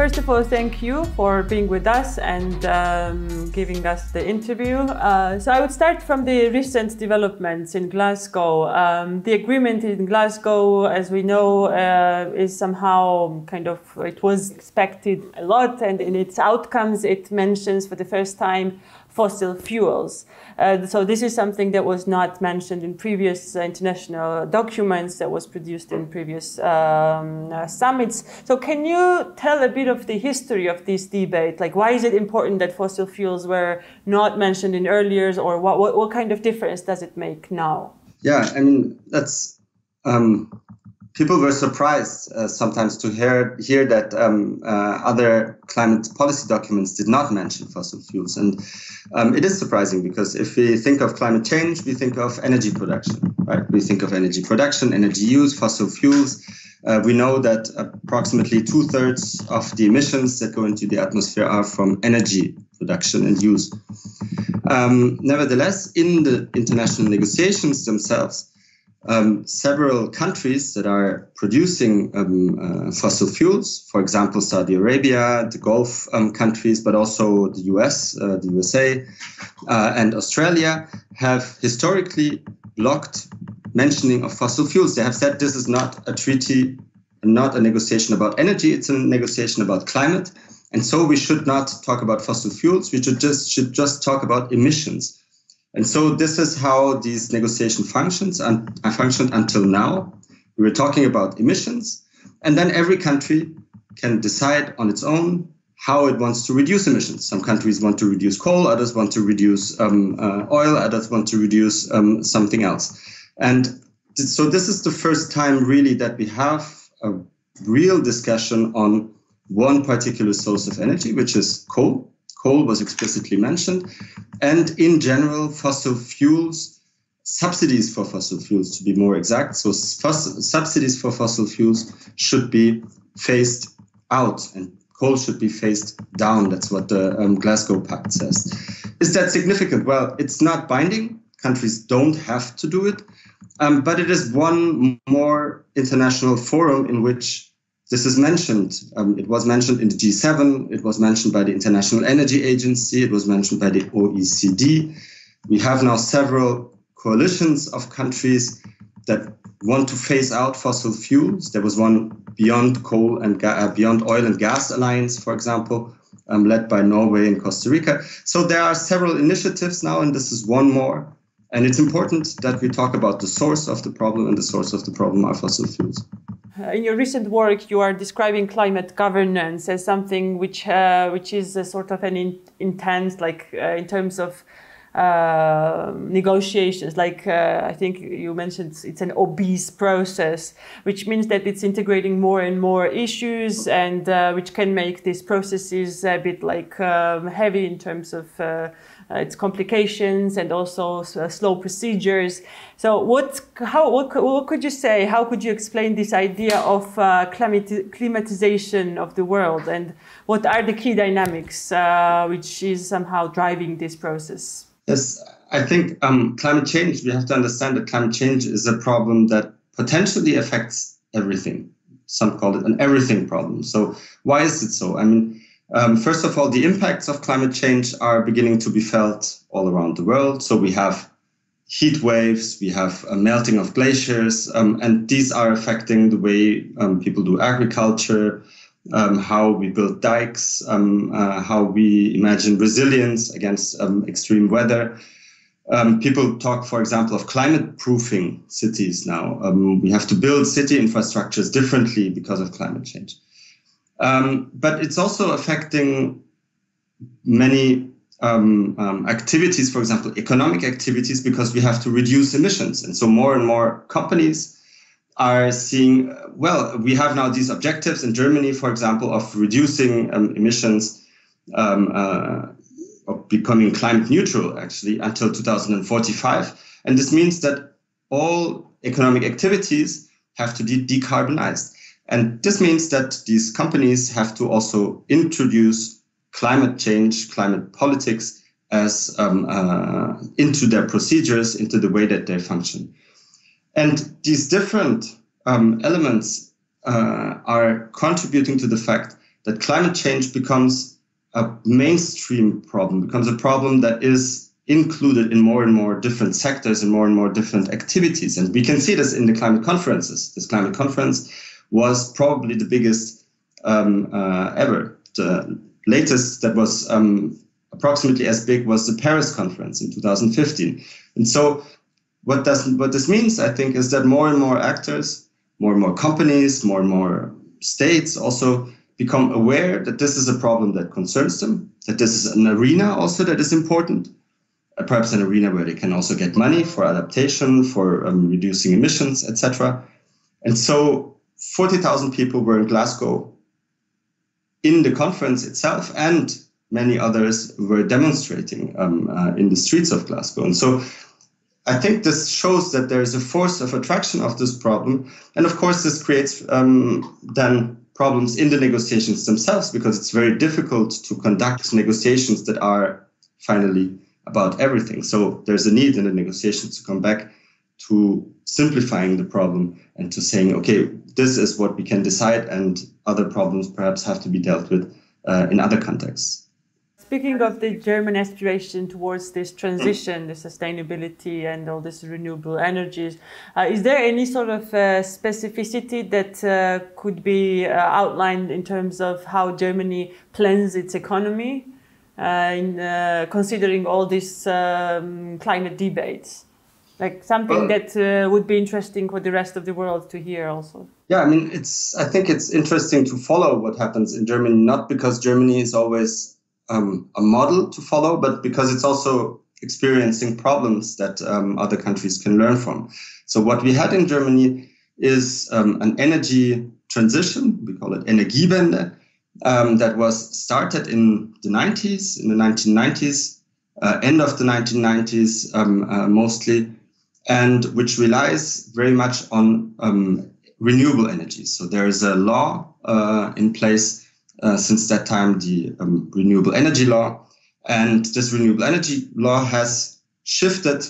first of all, thank you for being with us and giving us the interview. So I would start from the recent developments in Glasgow. The agreement in Glasgow, as we know, is somehow it was expected a lot, and in its outcomes it mentions for the first time fossil fuels. So this is something that was not mentioned in previous international documents that was produced in previous summits. So can you tell a bit of the history of this debate? Like, why is it important that fossil fuels were not mentioned in earlier, or what kind of difference does it make now? Yeah, I mean, that's people were surprised sometimes to hear that other climate policy documents did not mention fossil fuels. And it is surprising because if we think of climate change, we think of energy production, right? We think of energy production, energy use, fossil fuels. We know that approximately 2/3 of the emissions that go into the atmosphere are from energy production and use. Nevertheless, in the international negotiations themselves, several countries that are producing fossil fuels, for example, Saudi Arabia, the Gulf countries, but also the US, the USA, and Australia, have historically blocked mentioning of fossil fuels. They have said this is not a treaty, not a negotiation about energy, it's a negotiation about climate. And so we should not talk about fossil fuels, we should just talk about emissions. And so this is how these negotiations functioned until now. We were talking about emissions, and then every country can decide on its own how it wants to reduce emissions. Some countries want to reduce coal, others want to reduce oil, others want to reduce something else. And so this is the first time really that we have a real discussion on one particular source of energy, which is coal. Coal was explicitly mentioned. And in general, fossil fuels, subsidies for fossil fuels to be more exact. So subsidies for fossil fuels should be phased out and coal should be phased down. That's what the Glasgow Pact says. Is that significant? Well, it's not binding. Countries don't have to do it. But it is one more international forum in which this is mentioned. It was mentioned in the G7. It was mentioned by the International Energy Agency. It was mentioned by the OECD. We have now several coalitions of countries that want to phase out fossil fuels. There was one Beyond Coal and Beyond Oil and Gas Alliance, for example, led by Norway and Costa Rica. So there are several initiatives now, and this is one more. And it's important that we talk about the source of the problem, and the source of the problem are fossil fuels. In your recent work, you are describing climate governance as something which is a sort of an intense, in terms of negotiations. I think you mentioned it's an obese process, which means that it's integrating more and more issues, and which can make these processes a bit heavy in terms of its complications and also slow procedures. So what could you say? How could you explain this idea of climatization of the world, and what are the key dynamics which is somehow driving this process? Yes, I think climate change, we have to understand that climate change is a problem that potentially affects everything. Some call it an everything problem. So why is it so? I mean, first of all, the impacts of climate change are beginning to be felt all around the world. So we have heat waves, we have a melting of glaciers, and these are affecting the way people do agriculture, how we build dikes, how we imagine resilience against extreme weather. People talk, for example, of climate-proofing cities now. We have to build city infrastructures differently because of climate change. But it's also affecting many activities, for example, economic activities, because we have to reduce emissions. And so more and more companies are seeing, well, we have now these objectives in Germany, for example, of reducing emissions, of becoming climate neutral, actually, until 2045. And this means that all economic activities have to be decarbonized. And this means that these companies have to also introduce climate change, climate politics as into their procedures, into the way that they function. And these different elements are contributing to the fact that climate change becomes a mainstream problem, becomes a problem that is included in more and more different sectors and more different activities. And we can see this in the climate conferences. This climate conference was probably the biggest ever. The latest that was approximately as big was the Paris conference in 2015. And so what this means, I think, is that more and more actors, more and more companies, more and more states also become aware that this is a problem that concerns them, that this is an arena also that is important, perhaps an arena where they can also get money for adaptation, for reducing emissions, etc. And so 40,000 people were in Glasgow in the conference itself, and many others were demonstrating in the streets of Glasgow. And so I think this shows that there is a force of attraction of this problem. And of course, this creates then problems in the negotiations themselves, because it's very difficult to conduct negotiations that are finally about everything. So there's a need in the negotiations to come back to simplifying the problem and to saying, okay, this is what we can decide, and other problems perhaps have to be dealt with in other contexts. Speaking of the German aspiration towards this transition, the sustainability and all this renewable energies, is there any sort of specificity that could be outlined in terms of how Germany plans its economy in considering all these climate debates? Like something that would be interesting for the rest of the world to hear also. Yeah, I mean, I think it's interesting to follow what happens in Germany, not because Germany is always a model to follow, but because it's also experiencing problems that other countries can learn from. So what we had in Germany is an energy transition, we call it Energiewende, that was started in the 90s, in the 1990s, end of the 1990s mostly, and which relies very much on renewable energies. So there is a law in place since that time, the renewable energy law. And this renewable energy law has shifted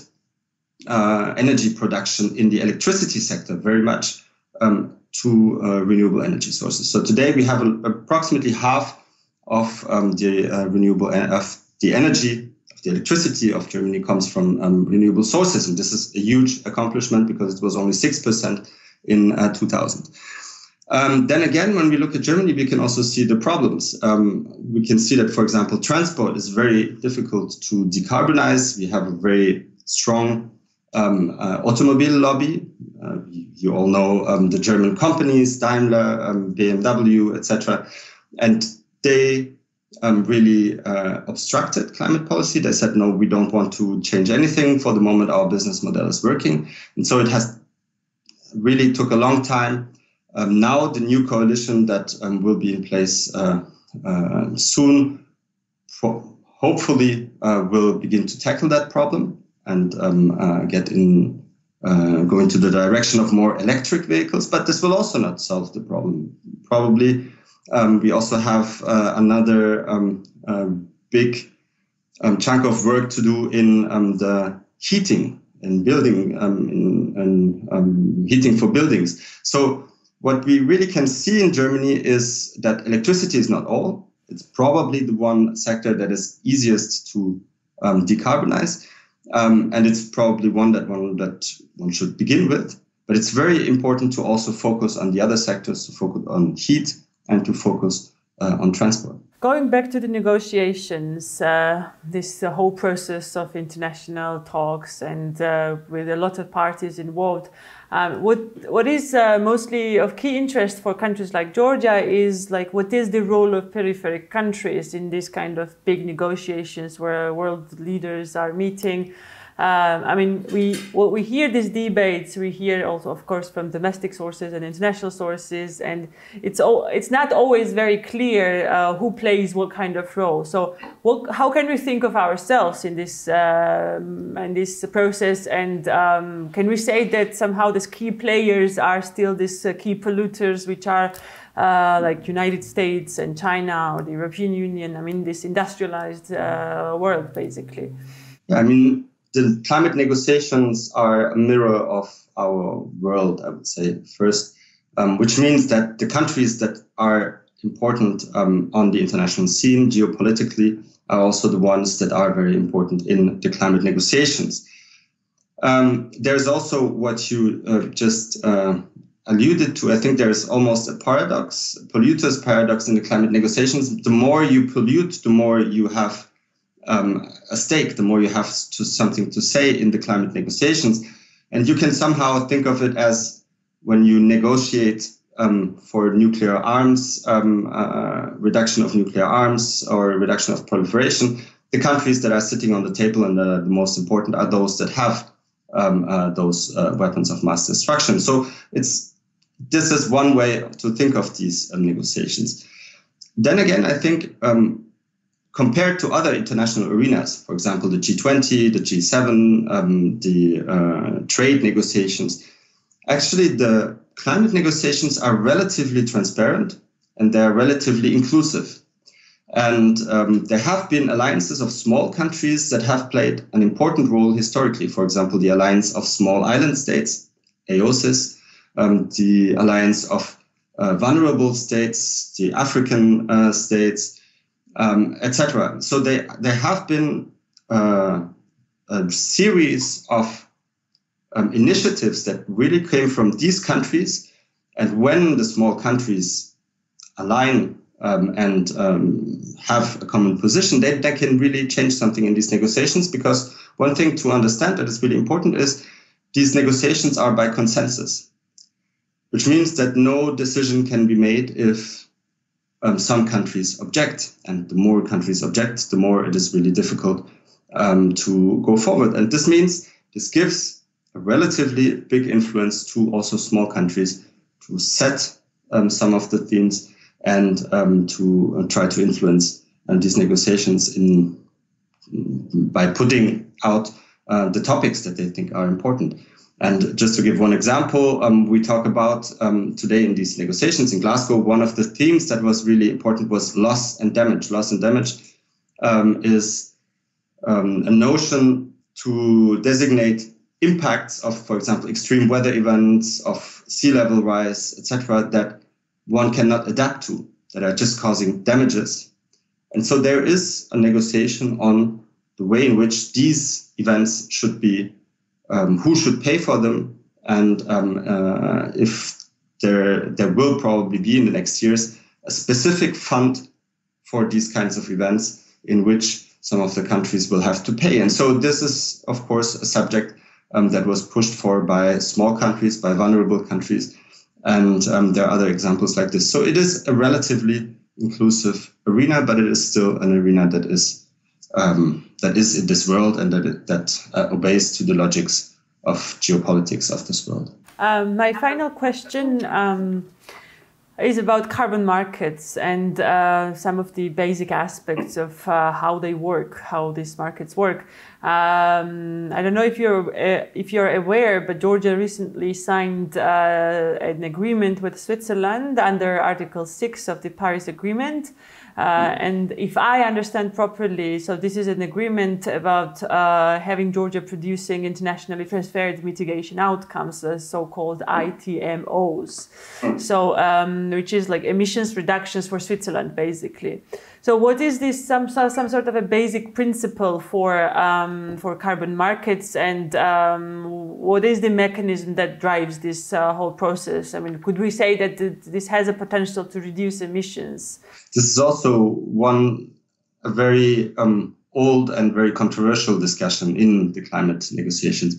energy production in the electricity sector very much to renewable energy sources. So today we have approximately half of the renewable of the energy, of the electricity of Germany comes from renewable sources. And this is a huge accomplishment because it was only 6% in 2000. Then again, when we look at Germany, we can also see the problems. We can see that, for example, transport is very difficult to decarbonize. We have a very strong automobile lobby. You all know the German companies, Daimler, BMW, etc. And they really obstructed climate policy. They said, no, we don't want to change anything. For the moment, our business model is working. And so it has really took a long time. Now the new coalition that will be in place soon, hopefully will begin to tackle that problem and go into the direction of more electric vehicles. But this will also not solve the problem. Probably we also have another big chunk of work to do in the heating and building, heating for buildings. So what we really can see in Germany is that electricity is not all. It's probably the one sector that is easiest to decarbonize. And it's probably one that one should begin with. But it's very important to also focus on the other sectors, to focus on heat and to focus on transport. Going back to the negotiations, this whole process of international talks and with a lot of parties involved, what is mostly of key interest for countries like Georgia is like what is the role of peripheral countries in this kind of big negotiations where world leaders are meeting. I mean, we hear these debates. We hear also, of course, from domestic sources and international sources, and it's not always very clear who plays what kind of role. So, how can we think of ourselves in this process? And can we say that somehow these key players are still these key polluters, which are like United States and China or the European Union? I mean, this industrialized world, basically. Yeah, I mean, the climate negotiations are a mirror of our world, I would say, first, which means that the countries that are important on the international scene geopolitically are also the ones that are very important in the climate negotiations. There's also what you just alluded to. I think there's almost a paradox, a polluter's paradox in the climate negotiations. The more you pollute, the more you have a stake, the more you have something to say in the climate negotiations. And you can somehow think of it as when you negotiate for nuclear arms, reduction of nuclear arms or reduction of proliferation, the countries that are sitting on the table and the most important are those that have those weapons of mass destruction. So this is one way to think of these negotiations. Then again, I think compared to other international arenas, for example, the G20, the G7, the trade negotiations, actually the climate negotiations are relatively transparent and they're relatively inclusive. And there have been alliances of small countries that have played an important role historically. For example, the Alliance of Small Island States, AOSIS, the Alliance of Vulnerable States, the African states, etc. So there have been a series of initiatives that really came from these countries. And when the small countries align and have a common position, they can really change something in these negotiations. Because one thing to understand that is really important is these negotiations are by consensus, which means that no decision can be made if some countries object. And the more countries object, the more it is really difficult to go forward. And this means this gives a relatively big influence to also small countries to set some of the themes and to try to influence these negotiations by putting out the topics that they think are important. And just to give one example, we talk about today in these negotiations in Glasgow, one of the themes that was really important was loss and damage. Loss and damage is a notion to designate impacts of, for example, extreme weather events, of sea level rise, etc., that one cannot adapt to, that are just causing damages. And so there is a negotiation on the way in which these events should be, who should pay for them, and if there will probably be in the next years a specific fund for these kinds of events in which some of the countries will have to pay. And so this is, of course, a subject that was pushed for by small countries, by vulnerable countries, and there are other examples like this. So it is a relatively inclusive arena, but it is still an arena that is in this world and that obeys to the logics of geopolitics of this world. My final question is about carbon markets and some of the basic aspects of how they work, how these markets work. I don't know if you're aware, but Georgia recently signed an agreement with Switzerland under Article 6 of the Paris Agreement. And if I understand properly, so this is an agreement about having Georgia producing internationally transferred mitigation outcomes, the so-called ITMOs. So, which is like emissions reductions for Switzerland, basically. So, what is this? Some sort of a basic principle for carbon markets, and what is the mechanism that drives this whole process? I mean, could we say that this has a potential to reduce emissions? This is also a very old and very controversial discussion in the climate negotiations.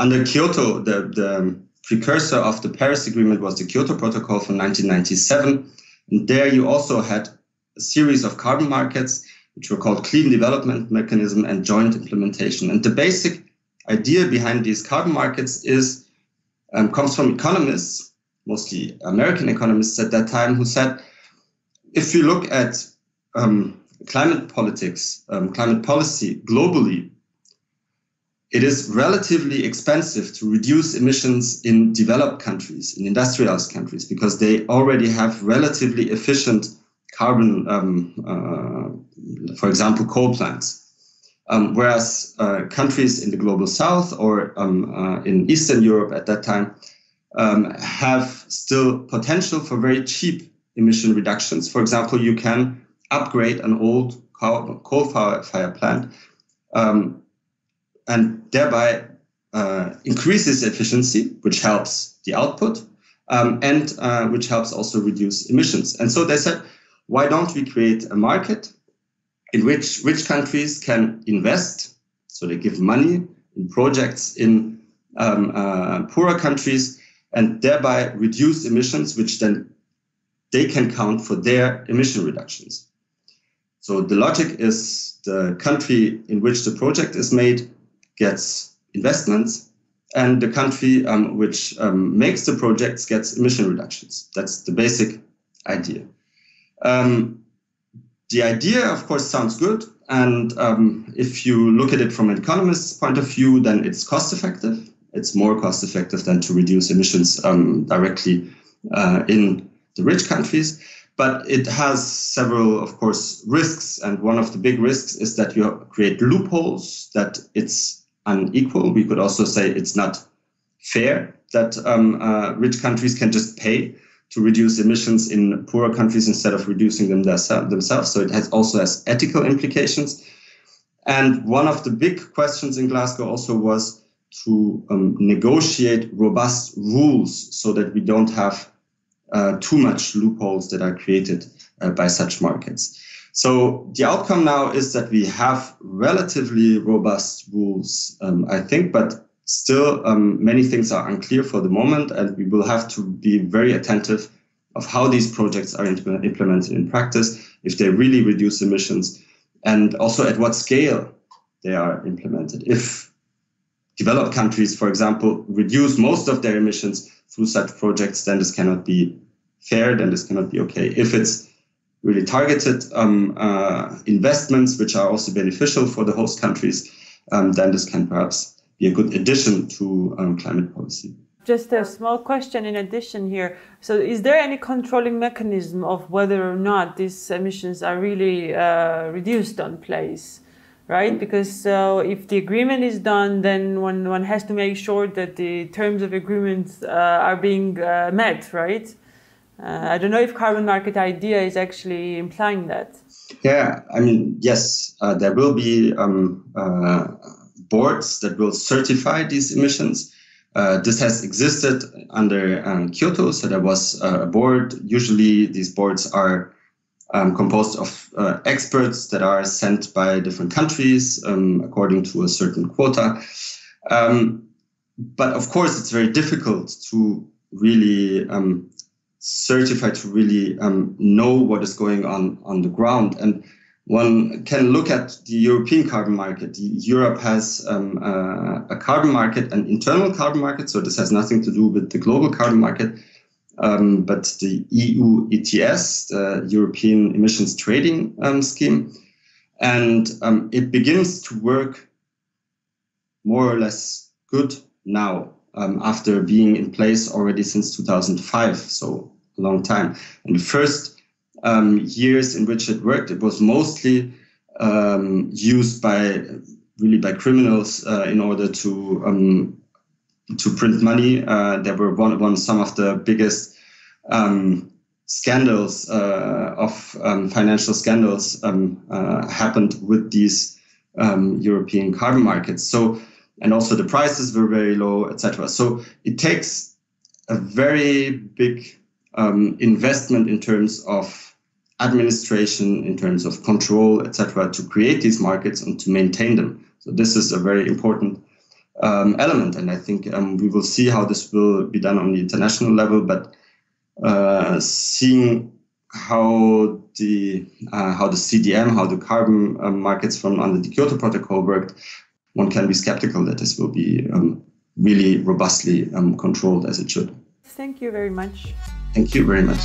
Under Kyoto, the precursor of the Paris Agreement was the Kyoto Protocol from 1997. And there you also had a series of carbon markets, which were called Clean Development Mechanism and Joint Implementation. And the basic idea behind these carbon markets comes from economists, mostly American economists at that time, who said, if you look at climate politics, climate policy globally, it is relatively expensive to reduce emissions in developed countries, in industrialized countries, because they already have relatively efficient carbon, for example, coal plants. Whereas countries in the global south or in Eastern Europe at that time have still potential for very cheap emission reductions. For example, you can upgrade an old coal-fired plant and thereby increases efficiency, which helps the output and which helps also reduce emissions. And so they said, why don't we create a market in which rich countries can invest? So they give money in projects in poorer countries and thereby reduce emissions, which then they can count for their emission reductions. So the logic is the country in which the project is made gets investments, and the country which makes the projects gets emission reductions. That's the basic idea. The idea, of course, sounds good. And if you look at it from an economist's point of view, then it's cost effective. It's more cost effective than to reduce emissions directly in the rich countries. But it has several, of course, risks. And one of the big risks is that you create loopholes, that it's unequal. We could also say it's not fair that rich countries can just pay to reduce emissions in poorer countries instead of reducing them themselves. So it also has ethical implications. And one of the big questions in Glasgow also was to negotiate robust rules so that we don't have too much loopholes that are created by such markets. So the outcome now is that we have relatively robust rules, I think, but still many things are unclear for the moment, and we will have to be very attentive of how these projects are implemented in practice, if they really reduce emissions, and also at what scale they are implemented. If developed countries, for example, reduce most of their emissions through such projects, then this cannot be fair, then this cannot be okay. If it's really targeted investments, which are also beneficial for the host countries, then this can perhaps be a good addition to climate policy. Just a small question in addition here. So is there any controlling mechanism of whether or not these emissions are really reduced on place, right? Because if the agreement is done, then one has to make sure that the terms of agreement are being met, right? I don't know if carbon market idea is actually implying that. Yeah, I mean, yes, there will be boards that will certify these emissions. This has existed under Kyoto, so there was a board. Usually these boards are composed of experts that are sent by different countries according to a certain quota. But of course, it's very difficult to really certify, to really know what is going on the ground. And one can look at the European carbon market. Europe has a carbon market, an internal carbon market, so this has nothing to do with the global carbon market, but the EU ETS, the European Emissions Trading Scheme. And it begins to work more or less good now, after being in place already since 2005, so a long time. And the first years in which it worked, it was mostly used by criminals in order to print money. There were some of the biggest scandals financial scandals happened with these European carbon markets. So, and also the prices were very low, etc. So it takes a very big investment in terms of administration, in terms of control, etc., to create these markets and to maintain them. So this is a very important element, and I think we will see how this will be done on the international level. But seeing how the CDM, how the carbon markets from under the Kyoto Protocol worked, one can be skeptical that this will be really robustly controlled as it should. Thank you very much. Thank you very much.